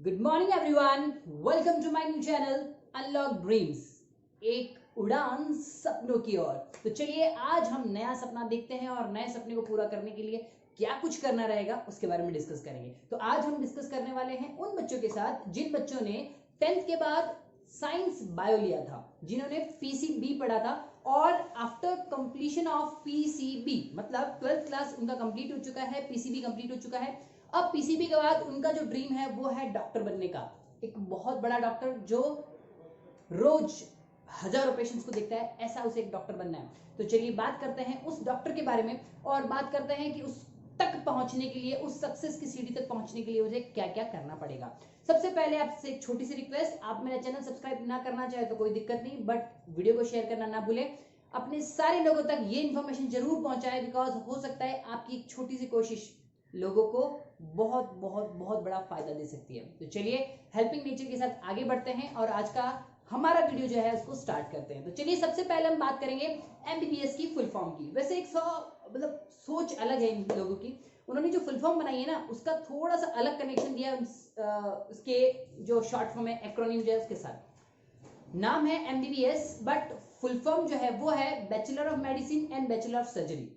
Good morning everyone, welcome to my new channel unlock dreams, एक उड़ान सपनों की ओर। तो चलिए आज हम नया सपना देखते हैं और नए सपने को पूरा करने के लिए क्या कुछ करना रहेगा उसके बारे में डिस्कस करेंगे। तो आज हम डिस्कस करने वाले हैं उन बच्चों के साथ जिन बच्चों ने 10th के बाद साइंस बायो लिया था, जिन्होंने पीसीबी पढ़ा था और आफ्टर कंप्लीशन ऑफ पीसीबी मतलब 12th क्लास उनका कंप्लीट हो चुका है, पीसीबी कंप्लीट हो चुका है। अब पीसीबी के बाद उनका जो ड्रीम है वो है डॉक्टर बनने का, एक बहुत बड़ा डॉक्टर जो रोज हजारों पेशेंट्स को देखता है, ऐसा उसे एक डॉक्टर बनना है। तो चलिए बात करते हैं उस डॉक्टर के बारे में और बात करते हैं कि उस तक पहुंचने के लिए, उस सक्सेस की सीढ़ी तक पहुंचने के लिए उसे क्या क्या करना पड़ेगा। सबसे पहले आपसे एक छोटी सी रिक्वेस्ट, आप मेरा चैनल सब्सक्राइब ना करना चाहे तो कोई दिक्कत नहीं, बट वीडियो को शेयर करना ना भूलें, अपने सारे लोगों तक ये इंफॉर्मेशन जरूर पहुंचाएं, बिकॉज हो सकता है आपकी एक छोटी सी कोशिश लोगों को बहुत बहुत बहुत बड़ा फायदा दे सकती है। तो चलिए हेल्पिंग नेचर के साथ आगे बढ़ते हैं और आज का हमारा वीडियो जो है उसको स्टार्ट करते हैं। तो चलिए सबसे पहले हम बात करेंगे एमबीबीएस की फुल फॉर्म की। वैसे एक मतलब सोच अलग है इन लोगों की, उन्होंने जो फुल फॉर्म बनाई है ना उसका थोड़ा सा अलग कनेक्शन दिया उसके जो शॉर्ट फॉर्म है, एक्रोनिम जो है उसके साथ। नाम है एमबीबीएस बट फुल फॉर्म जो है वो है bachelor of medicine and bachelor of surgery.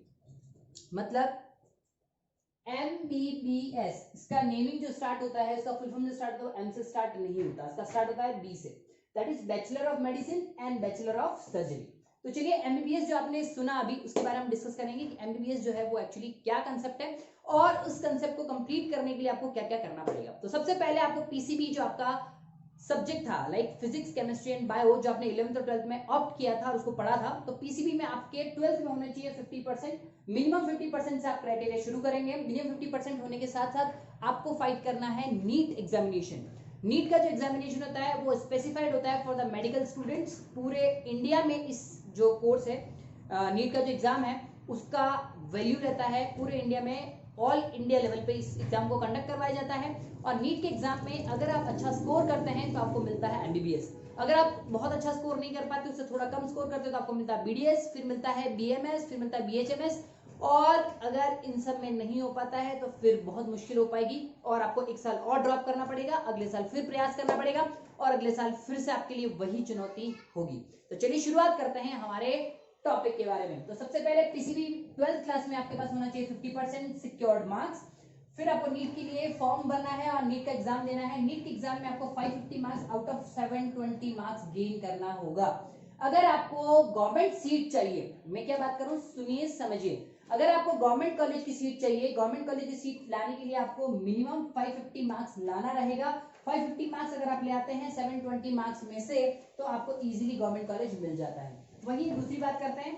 मतलब MBBS इसका नेमिंग जो स्टार्ट होता है, इसका फुल फॉर्म जो स्टार्ट होता है M से स्टार्ट नहीं होता, इसका स्टार्ट होता है B से, that is bachelor of medicine and bachelor of surgery. तो चलिए MBBS जो आपने सुना अभी उसके बारे में डिस्कस करेंगे कि MBBS जो है वो एक्चुअली क्या कंसेप्ट है और उस कंसेप्ट को कंप्लीट करने के लिए आपको क्या क्या करना पड़ेगा। तो सबसे पहले आपको पीसीबी जो आपका सब्जेक्ट था, like physics, chemistry and bio, जो आपने 11th और 12th में ऑप्ट किया था और उसको पढ़ा था, तो पीसीबी में आपके 12th में होना चाहिए 50%, मिनिमम 50% से आप क्राइटेरिया शुरू करेंगे। मिनिमम 50% होने के साथ साथ आपको फाइट करना है नीट एग्जामिनेशन। नीट का जो एग्जामिनेशन होता है वो स्पेसिफाइड होता है फॉर द मेडिकल स्टूडेंट्स। पूरे इंडिया में इस जो कोर्स है नीट का जो एग्जाम है उसका वैल्यू रहता है पूरे इंडिया में, ऑल इंडिया लेवल पे इस एग्जाम को कंडक्ट करवाया जाता है। और नीट के एग्जाम में अगर आप अच्छा स्कोर करते हैं तो आपको मिलता है एमबीबीएस। अगर आप बहुत अच्छा स्कोर नहीं कर पाते, उससे थोड़ा कम स्कोर करते हो तो आपको मिलता है बीडीएस, फिर मिलता है बीएमएस, फिर मिलता है बीएचएमएस। और अगर इन सब में नहीं हो पाता है तो फिर बहुत मुश्किल हो पाएगी और आपको एक साल और ड्रॉप करना पड़ेगा, अगले साल फिर प्रयास करना पड़ेगा और अगले साल फिर से आपके लिए वही चुनौती होगी। तो चलिए शुरुआत करते हैं हमारे टॉपिक के बारे में। तो सबसे पहले पीसीबी 12th क्लास में आपके पास होना चाहिए 50% सिक्योर्ड मार्क्स। फिर आपको नीट के लिए फॉर्म भरना है और नीट का एग्जाम देना है। नीट के एग्जाम में आपको 550 marks out of 720 marks gain करना होगा। अगर आपको गवर्नमेंट सीट चाहिए, मैं क्या बात करूं सुनिए समझिए, अगर आपको गवर्नमेंट कॉलेज की सीट चाहिए, गवर्नमेंट कॉलेज की सीट लाने के लिए आपको मिनिमम 550 मार्क्स लाना रहेगा। 550 मार्क्स अगर आप ले आते हैं 720 मार्क्स में से तो आपको इजीली गवर्नमेंट कॉलेज मिल जाता है। वही दूसरी बात करते हैं,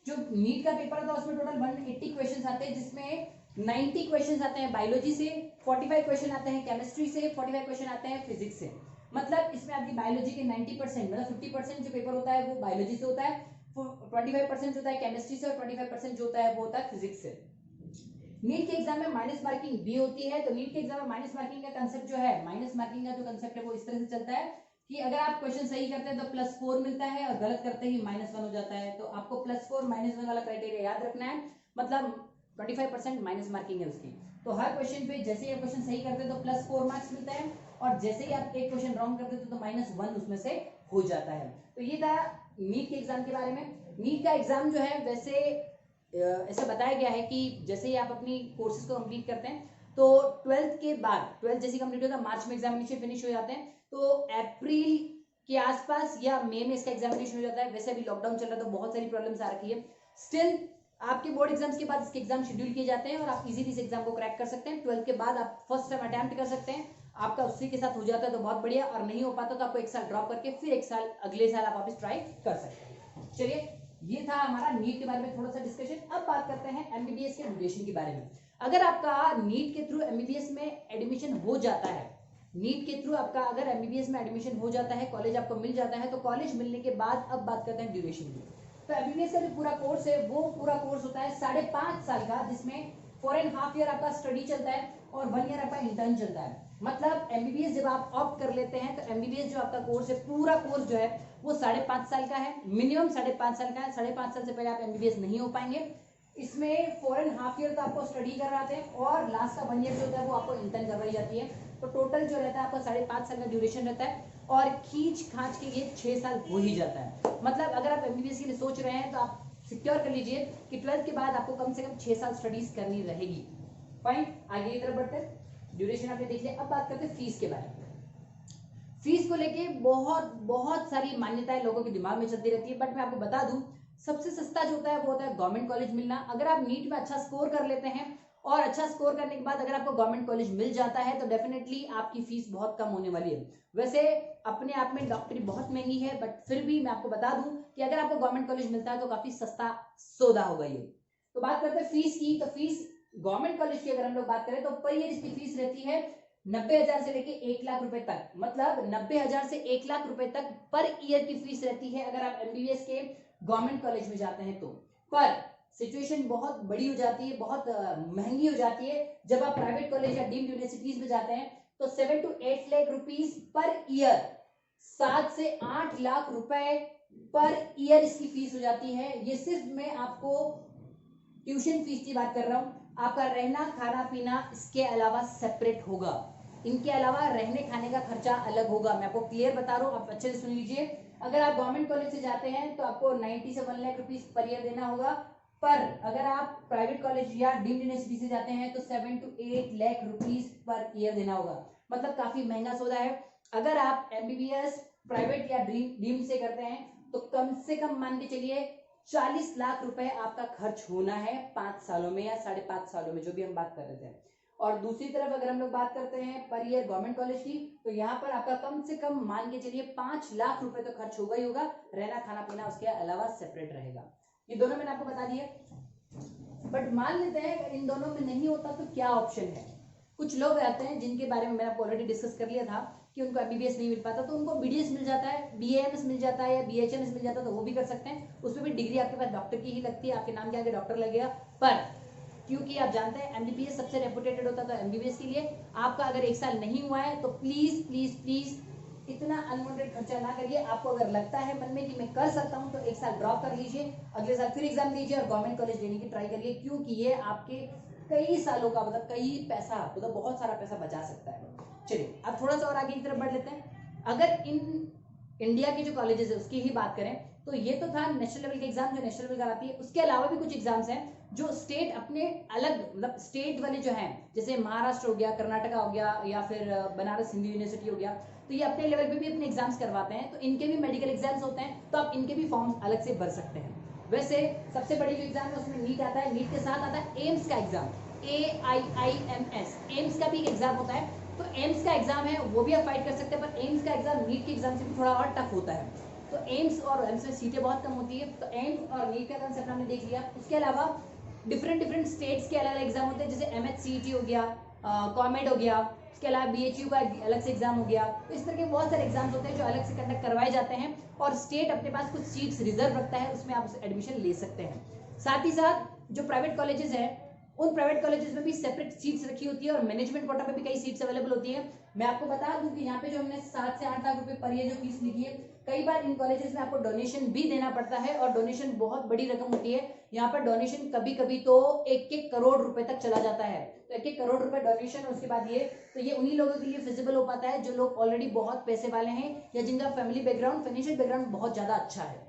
जो नीट का पेपर होता है उसमें टोटल 180 क्वेश्चंस आते हैं, जिसमें 90 क्वेश्चंस आते हैं बायोलॉजी से, 45 क्वेश्चन आते हैं केमिस्ट्री से, 45 क्वेश्चन आते हैं फिजिक्स से। मतलब इसमें आपकी बायोलॉजी के 90% मतलब 50% जो पेपर होता है वो बायोलॉजी से होता है, 25% होता है केमिस्ट्री से और 25% जो होता है वो होता है फिजिक्स से। नीट के एग्जाम में माइनस मार्किंग भी होती है। तो नीट के एग्जाम में माइनस मार्किंग का कंसेप्ट जो है, माइनस मार्किंग का जो कंसेप्ट है वो इस तरह से चलता है कि अगर आप क्वेश्चन सही करते हैं तो +4 मिलता है और गलत करते ही -1 हो जाता है। तो आपको +4 -1 वाला क्राइटेरिया याद रखना है, मतलब 25% माइनस मार्किंग है उसकी। तो हर क्वेश्चन पे जैसे ही आप क्वेश्चन सही करते हैं तो +4 मार्क्स मिलता है और जैसे ही आप एक क्वेश्चन रॉन्ग करते हैं तो -1 उसमें से हो जाता है। तो ये था नीट के एग्जाम के बारे में। नीट का एग्जाम जो है वैसे ऐसा बताया गया है कि जैसे ही आप अपनी कोर्सेज को कंप्लीट करते हैं तो 12th के बाद, 12th जैसे कंप्लीट होता है मार्च में एग्जामिनेशन फिनिश हो जाते हैं, तो अप्रैल के आसपास या मई में इसका एग्जामिनेशन हो जाता है। वैसे अभी लॉकडाउन चल रहा है तो बहुत सारी प्रॉब्लम्स आ रखी है, स्टिल आपके बोर्ड एग्जाम्स के बाद इसके एग्जाम शेड्यूल किए जाते हैं और आप इजीली इस एग्जाम को क्रैक कर सकते हैं। 12th के बाद आप फर्स्ट टाइम अटेम्प्ट कर सकते हैं, आपका उसी के साथ हो जाता है तो बहुत बढ़िया, और नहीं हो पाता तो आपको एक साल ड्रॉप करके फिर एक साल अगले साल आप वापस ट्राई कर सकते हैं। चलिए ये था हमारा नीट के बारे में थोड़ा सा डिस्कशन। अब बात करते हैं एमबीबीएस के ड्यूरेशन के बारे में। अगर आपका नीट के थ्रू एमबीबीएस में एडमिशन हो जाता है, नीट के थ्रू आपका अगर एमबीबीएस में एडमिशन हो जाता है, कॉलेज आपको मिल जाता है, तो कॉलेज मिलने के बाद अब बात करते हैं ड्यूरेशन की। तो एमबीबीएस का जो पूरा कोर्स है वो पूरा कोर्स होता है 5.5 साल का, जिसमें 4.5 ईयर आपका स्टडी चलता है और 1 ईयर आपका इंटर्न चलता है। मतलब एमबीबीएस जब आप ऑप्ट कर लेते हैं तो एमबीबीएस जो आपका कोर्स है, पूरा कोर्स जो है वो 5.5 साल का है, मिनिमम 5.5 साल का है। 5.5 साल से पहले आप एमबीबीएस नहीं हो पाएंगे। इसमें 4.5 ईयर तो आपको स्टडी करवाते हैं और लास्ट का 1 ईयर जो होता है वो आपको इंटर्न करवाई जाती है। तो टोटल जो रहता है आपका 5.5 साल का ड्यूरेशन रहता है और खींच खांच के ये 6 साल हो ही जाता है। मतलब अगर आप एमबीबीएस के लिए सोच रहे हैं तो आप सिक्योर कर लीजिए कि 12th के बाद आपको कम से कम 6 साल स्टडीज करनी रहेगी। फाइन, आगे की तरफ बढ़ते हैं। ड्यूरेशन आपने देख लिया। अब बात करते हैं फीस के बारे में। फीस को लेके बहुत सारी मान्यताएं लोगों के दिमाग में चलती रहती है, बट मैं आपको बता दूं सबसे सस्ता जो होता है वो होता है गवर्नमेंट कॉलेज मिलना। अगर आप नीट में अच्छा स्कोर कर लेते हैं और अच्छा स्कोर करने के बाद अगर आपको गवर्नमेंट कॉलेज मिल जाता है तो डेफिनेटली आपकी फीस बहुत कम होने वाली है। वैसे अपने आप में डॉक्टरी बहुत महंगी है, बट फिर भी मैं आपको बता दूं कि अगर आपको गवर्नमेंट कॉलेज मिलता है तो काफी सस्ता सौदा होगा ये। तो बात करते हैं फीस की। तो फीस गवर्नमेंट कॉलेज की अगर हम लोग बात करें तो पर ईयर इसकी फीस रहती है 90,000 से लेके 1 लाख रुपए तक। मतलब 90,000 से 1 लाख रुपए तक पर ईयर की फीस रहती है अगर आप एमबीबीएस के गवर्नमेंट कॉलेज में जाते हैं तो। पर सिचुएशन बहुत बड़ी हो जाती है, बहुत महंगी हो जाती है जब आप प्राइवेट कॉलेज या डीम्ड यूनिवर्सिटीज में जाते हैं तो 7 to 8 lakh rupees per year, 7 से 8 लाख रुपए पर ईयर इसकी फीस हो जाती है। ये सिर्फ मैं आपको ट्यूशन फीस की बात कर रहा हूं। आपका रहना खाना पीना इसके अलावा सेपरेट होगा। इनके अलावा रहने खाने का खर्चा अलग होगा। मैं आपको क्लियर बता रहा हूं, आप अच्छे से सुन लीजिए। अगर आप गवर्नमेंट कॉलेज से जाते हैं तो आपको 90 से 1 लाख रुपीस पर ईयर देना होगा। पर अगर आप प्राइवेट कॉलेज या डीम्ड यूनिवर्सिटी से जाते हैं तो 7 to 8 lakh rupees per year देना होगा। मतलब काफी महंगा सौदा है। अगर आप एमबीबीएस प्राइवेट या डीम्ड से करते हैं तो कम से कम मान के चलिए 40 लाख रुपए आपका खर्च होना है 5 सालों में या 5.5 सालों में, जो भी हम बात कर रहे थे। और दूसरी तरफ अगर हम लोग बात करते हैं पर ईयर गवर्नमेंट कॉलेज की तो यहाँ पर आपका कम से कम मान के चलिए 5 लाख रुपए तो खर्च होगा ही होगा। रहना खाना पीना उसके अलावा सेपरेट रहेगा। ये दोनों मैंने आपको बता दिए। बट मान लेते हैं इन दोनों में नहीं होता तो क्या ऑप्शन है। कुछ लोग रहते हैं जिनके बारे में मैंने आपको ऑलरेडी डिस्कस कर लिया था कि उनको एमबीबीएस नहीं मिल पाता तो उनको बीडीएस मिल जाता है, बीएएमएस मिल जाता है या बीएचएमएस मिल जाता है तो वो भी कर सकते हैं। उसमें भी डिग्री आपके पास डॉक्टर की ही लगती है, आपके नाम के आगे डॉक्टर लगेगा। पर क्योंकि आप जानते हैं एमबीबीएस सबसे रेपुटेटेड होता है तो एमबीबीएस के लिए आपका अगर 1 साल नहीं हुआ है तो प्लीज प्लीज प्लीज इतना अनवांटेड खर्चा ना करिए। आपको अगर लगता है मन में कि मैं कर सकता हूं तो 1 साल ड्रॉप कर लीजिए, अगले साल फिर एग्जाम दीजिए और गवर्नमेंट कॉलेज देने की ट्राई करिए, क्योंकि ये आपके कई सालों का मतलब कई पैसा मतलब बहुत सारा पैसा बचा सकता है। चलिए अब थोड़ा सा और आगे की तरफ बढ़ लेते हैं। अगर इन इंडिया के जो कॉलेजेस है उसकी ही बात करें तो ये तो था नेशनल लेवल के एग्जाम जो नेशनल लेवल कराती है। उसके अलावा भी कुछ एग्जाम्स हैं जो स्टेट अपने अलग मतलब स्टेट वाले जो हैं, जैसे महाराष्ट्र हो गया, कर्नाटका हो गया या फिर बनारस हिंदू यूनिवर्सिटी हो गया, तो ये अपने लेवल पे भी अपने एग्जाम्स करवाते हैं। तो इनके भी मेडिकल एग्जाम्स होते हैं तो आप इनके भी फॉर्म्स अलग से भर सकते हैं। वैसे सबसे बड़ी जो एग्जाम है उसमें नीट आता है, नीट के साथ आता है एम्स का एग्जाम, AIIMS एम्स का भी एक एग्जाम होता है। तो एम्स का एग्जाम है वो भी आप फाइट कर सकते हैं, पर एम्स का एग्जाम नीट के एग्जाम से भी थोड़ा और टफ होता है। तो एम्स और एम्स में सीटें बहुत कम होती है, तो एम्स और नीट का कंसेप्ट हमने देख लिया। उसके अलावा डिफरेंट स्टेट्स के अलग अलग एग्जाम होते हैं, जैसे MHCET हो गया, कॉमेड हो गया, उसके अलावा BHU का अलग से एग्जाम हो गया। तो इस तरह के बहुत सारे एग्जाम्स होते हैं जो अलग से कंडक्ट करवाए जाते हैं और स्टेट अपने पास कुछ सीट्स रिजर्व रखता है, उसमें आप एडमिशन ले सकते हैं। साथ ही साथ जो प्राइवेट कॉलेजेस हैं उन प्राइवेट कॉलेजेस में भी सेपरेट सीट्स रखी होती है और मैनेजमेंट कोटा पे भी कई सीट्स अवेलेबल होती है। मैं आपको बता दूं कि यहाँ पे जो हमने 7 से 8 लाख रुपए पर ईयर जो फीस लिखी है, कई बार इन कॉलेजेस में आपको डोनेशन भी देना पड़ता है और डोनेशन बहुत बड़ी रकम होती है। यहाँ पर डोनेशन कभी कभी तो 1-1 करोड़ रुपए तक चला जाता है। तो 1-1 करोड़ रुपए डोनेशन और उसके बाद ये तो ये उन्हीं लोगों के लिए फिजिबल हो पाता है जो लोग ऑलरेडी बहुत पैसे वाले हैं या जिनका फैमिली बैकग्राउंड फाइनेंशियल बैकग्राउंड बहुत ज्यादा अच्छा है।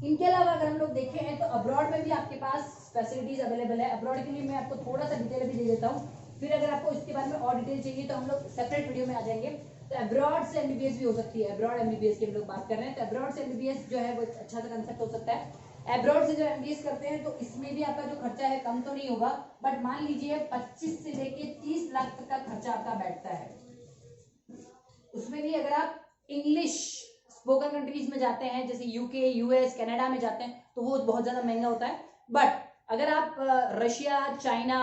इनके अलावा अगर हम लोग देखें हैं तो अब्रॉड में भी आपके पास फैसिलिटीज अवेलेबल है। अब्रॉड के लिए मैं आपको थोड़ा सा डिटेल भी दे देता हूँ, फिर अगर आपको इसके बारे में और डिटेल चाहिए तो हम लोग सेपरेट वीडियो में आ जाएंगे। तो अब्रॉड से एमबीबीएस भी हो सकती है। अब्रॉड एमबीबीएस की हम लोग बात कर रहे हैं तो अब्रॉड से एमबीबीएस जो है वो अच्छा सा कंसेप्ट हो सकता है। अब्रॉड से जो एमबीबीएस करते हैं तो इसमें भी आपका जो खर्चा है कम तो नहीं होगा, बट मान लीजिए 25 से लेके 30 लाख तक का खर्चा आपका बैठता है। उसमें भी अगर आप इंग्लिश स्पोकन कंट्रीज में जाते हैं जैसे यूके, यूएस, कनाडा में जाते हैं तो वो बहुत ज्यादा महंगा होता है। बट अगर आप रशिया, चाइना,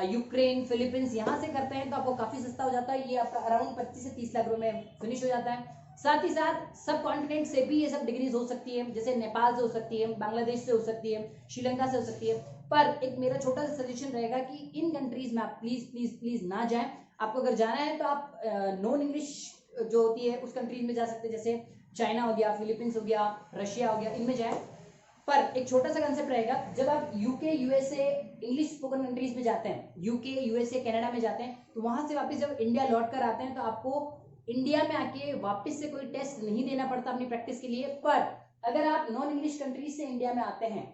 यूक्रेन, फिलीपींस यहाँ से करते हैं तो आपको काफी सस्ता हो जाता है। ये आपका अराउंड 25 से 30 लाख रुपए में फिनिश हो जाता है। साथ ही साथ सब कॉन्टिनेंट से भी ये सब डिग्रीज हो सकती है, जैसे नेपाल से हो सकती है, बांग्लादेश से हो सकती है, श्रीलंका से हो सकती है। पर एक मेरा छोटा सा सजेशन रहेगा कि इन कंट्रीज में आप प्लीज प्लीज प्लीज ना जाएं। आपको अगर जाना है तो आप नॉन इंग्लिश जो होती है उस कंट्रीज में जा सकते हैं, जैसे चाइना हो गया, फिलीपींस हो गया, रशिया हो गया, इनमें जाएं। पर एक छोटा सा कंसेप्ट रहेगा, जब आप UK USA English spoken countries में जाते हैं, यूके यूएसए कनाडा में जाते हैं, तो वहां से वापस जब इंडिया लौट कर आते हैं तो आपको इंडिया में आके वापस से कोई टेस्ट नहीं देना पड़ता अपनी प्रैक्टिस के लिए। पर अगर आप नॉन इंग्लिश कंट्रीज से इंडिया में आते हैं,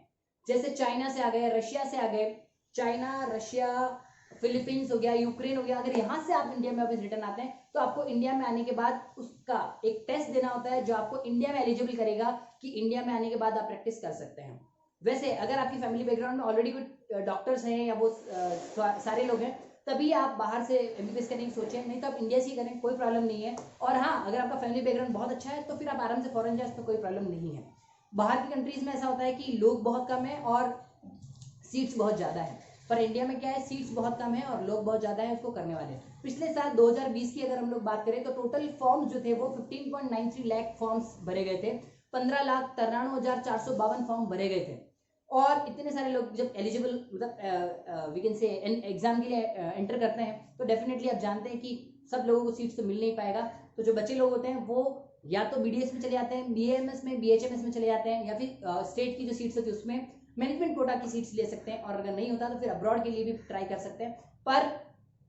जैसे चाइना से आ गए, रशिया से आ गए, चाइना, रशिया, फिलीपींस हो गया, यूक्रेन हो गया, अगर यहाँ से आप इंडिया में वापस रिटर्न आते हैं तो आपको इंडिया में आने के बाद उसका एक टेस्ट देना होता है जो आपको इंडिया में एलिजिबल करेगा कि इंडिया में आने के बाद आप प्रैक्टिस कर सकते हैं। वैसे अगर आपकी फैमिली बैकग्राउंड में ऑलरेडी कुछ डॉक्टर्स हैं या वो सारे लोग हैं, तभी आप बाहर से एमबीबीएस करने की सोचें, नहीं तो आप इंडिया से ही करें, कोई प्रॉब्लम नहीं है। और हाँ, अगर आपका फैमिली बैकग्राउंड बहुत अच्छा है तो फिर आप आराम से फॉरेन जाए, तो कोई प्रॉब्लम नहीं है। बाहर की कंट्रीज में ऐसा होता है कि लोग बहुत कम है और सीट्स बहुत ज़्यादा है, पर इंडिया में क्या है, सीट्स बहुत कम है और लोग बहुत ज़्यादा है उसको करने वाले। पिछले साल 2020 की अगर हम लोग बात करें तो टोटल फॉर्म्स जो थे वो 15.93 लाख फॉर्म्स भरे गए थे, 15,93,452 फॉर्म भरे गए थे। और इतने सारे लोग जब एलिजिबल मतलब वी कैन से एग्जाम के लिए एंटर करते हैं तो डेफिनेटली आप जानते हैं कि सब लोगों को सीट्स तो मिल नहीं पाएगा। तो जो बच्चे लोग होते हैं वो या तो बीडीएस में चले जाते हैं, बीएएमएस में, बीएचएमएस में चले जाते हैं, या फिर स्टेट की जो सीट्स होती है उसमें मैनेजमेंट कोटा की सीट्स ले सकते हैं, और अगर नहीं होता तो फिर अब्रॉड के लिए भी ट्राई कर सकते हैं। पर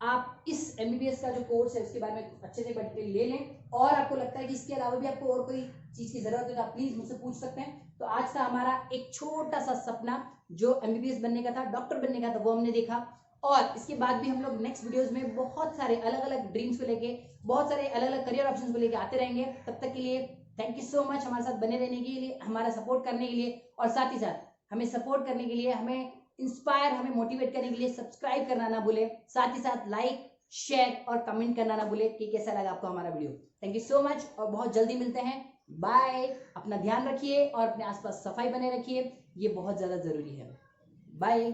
आप इस एमबीबीएस का जो कोर्स है उसके बारे में अच्छे से पढ़ के ले लें, और आपको लगता है कि इसके अलावा भी आपको और कोई चीज़ की ज़रूरत है तो आप प्लीज़ मुझसे पूछ सकते हैं। तो आज का हमारा एक छोटा सा सपना जो एमबीबीएस बनने का था, डॉक्टर बनने का था, वो हमने देखा। और इसके बाद भी हम लोग नेक्स्ट वीडियोस में बहुत सारे अलग अलग ड्रीम्स को लेके, बहुत सारे अलग अलग करियर ऑप्शंस को लेके आते रहेंगे। तब तक के लिए थैंक यू सो मच हमारे साथ बने रहने के लिए, हमारा सपोर्ट करने के लिए, और साथ ही साथ हमें सपोर्ट करने के लिए, हमें इंस्पायर, हमें मोटिवेट करने के लिए सब्सक्राइब करना ना भूले, साथ ही साथ लाइक, शेयर और कमेंट करना ना भूले कि कैसा लगा आपको हमारा video. Thank you so much और बहुत जल्दी मिलते हैं। बाय। अपना ध्यान रखिए और अपने आसपास सफाई बने रखिए, ये बहुत ज्यादा जरूरी है। बाय।